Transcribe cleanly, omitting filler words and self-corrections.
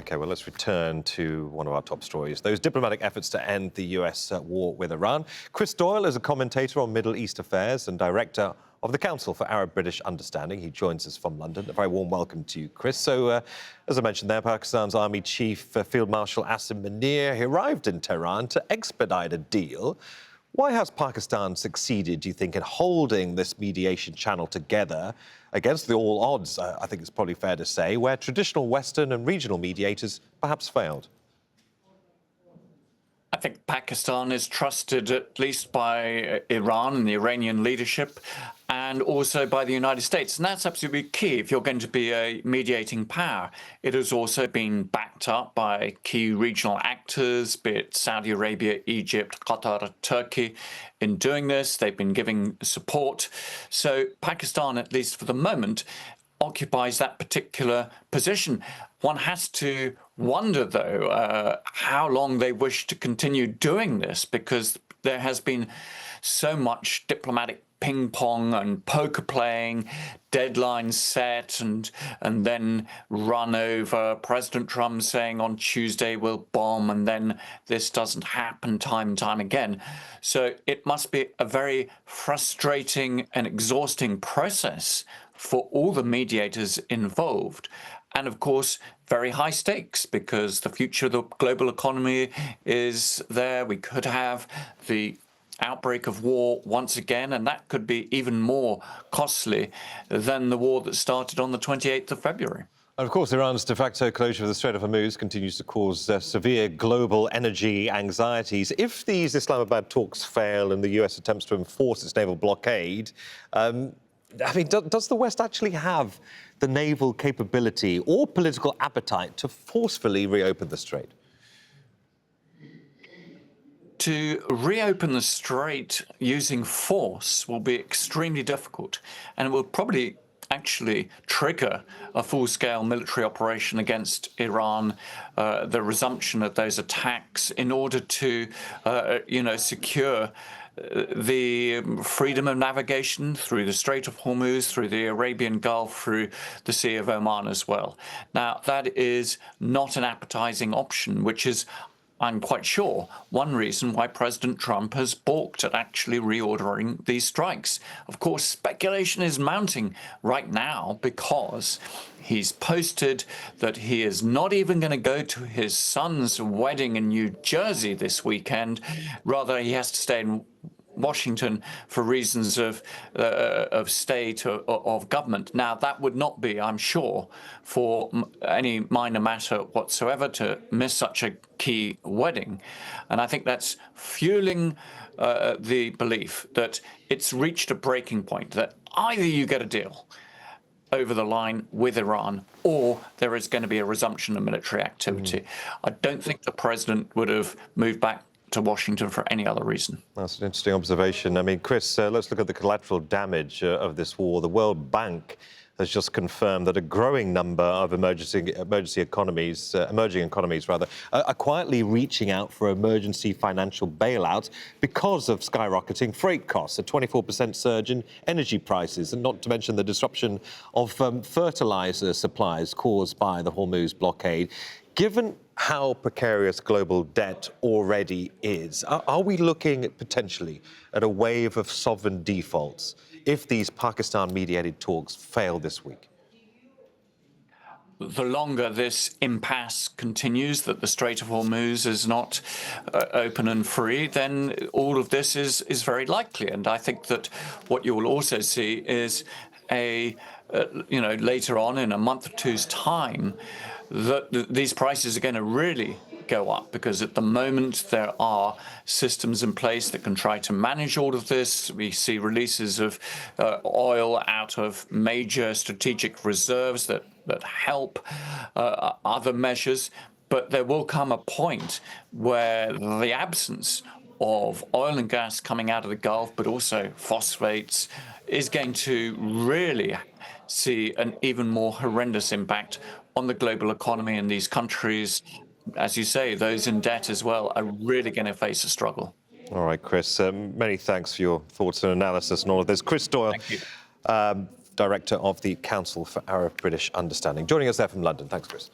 OK, well, let's return to one of our top stories, those diplomatic efforts to end the US war with Iran. Chris Doyle is a commentator on Middle East affairs and director of the Council for Arab-British Understanding. He joins us from London. A very warm welcome to you, Chris. So, as I mentioned there, Pakistan's Army Chief Field Marshal Asim Munir, he arrived in Tehran to expedite a deal. Why has Pakistan succeeded, do you think, in holding this mediation channel together against the all odds, I think it's probably fair to say, where traditional Western and regional mediators perhaps failed? I think Pakistan is trusted at least by Iran and the Iranian leadership, and also by the United States. And that's absolutely key if you're going to be a mediating power. It has also been backed up by key regional actors, be it Saudi Arabia, Egypt, Qatar, Turkey. In doing this, they've been giving support. So Pakistan, at least for the moment, occupies that particular position. One has to wonder, though, how long they wish to continue doing this, because there has been so much diplomatic ping pong and poker playing, deadlines set and then run over. President Trump saying on Tuesday we'll bomb, and then this doesn't happen time and time again. So it must be a very frustrating and exhausting process for all the mediators involved. And of course, very high stakes, because the future of the global economy is there. We could have the outbreak of war once again, and that could be even more costly than the war that started on the 28th of February. And of course, Iran's de facto closure of the Strait of Hormuz continues to cause severe global energy anxieties. If these Islamabad talks fail and the US attempts to enforce its naval blockade, does the West actually have the naval capability or political appetite to forcefully reopen the strait? To reopen the strait using force will be extremely difficult, and it will probably actually trigger a full-scale military operation against Iran, the resumption of those attacks in order to, secure the freedom of navigation through the Strait of Hormuz, through the Arabian Gulf, through the Sea of Oman as well. Now, that is not an appetizing option, which is, I'm quite sure, one reason why President Trump has balked at actually reordering these strikes. Of course, speculation is mounting right now because he's posted that he is not even going to go to his son's wedding in New Jersey this weekend. Rather, he has to stay in Washington for reasons of state or of government. Now, that would not be, I'm sure, for any minor matter whatsoever to miss such a key wedding. And I think that's fueling the belief that it's reached a breaking point, that either you get a deal over the line with Iran, or there is going to be a resumption of military activity. I don't think the president would have moved back to Washington for any other reason. That's an interesting observation. I mean, Chris, let's look at the collateral damage of this war. The World Bank has just confirmed that a growing number of emerging economies are quietly reaching out for emergency financial bailouts because of skyrocketing freight costs, a 24% surge in energy prices, and not to mention the disruption of fertilizer supplies caused by the Hormuz blockade. Given how precarious global debt already is, are we looking potentially at a wave of sovereign defaults if these Pakistan-mediated talks fail this week? The longer this impasse continues, that the Strait of Hormuz is not open and free, then all of this is very likely. And I think that what you will also see is later on in a month or two's time, that these prices are going to really go up, because at the moment there are systems in place that can try to manage all of this. We see releases of oil out of major strategic reserves that help other measures. But there will come a point where the absence of oil and gas coming out of the Gulf, but also phosphates, is going to really see an even more horrendous impact on the global economy, in these countries. As you say, those in debt as well are really going to face a struggle. All right, Chris, many thanks for your thoughts and analysis on all of this. Chris Doyle, Director of the Council for Arab-British Understanding, joining us there from London. Thanks, Chris.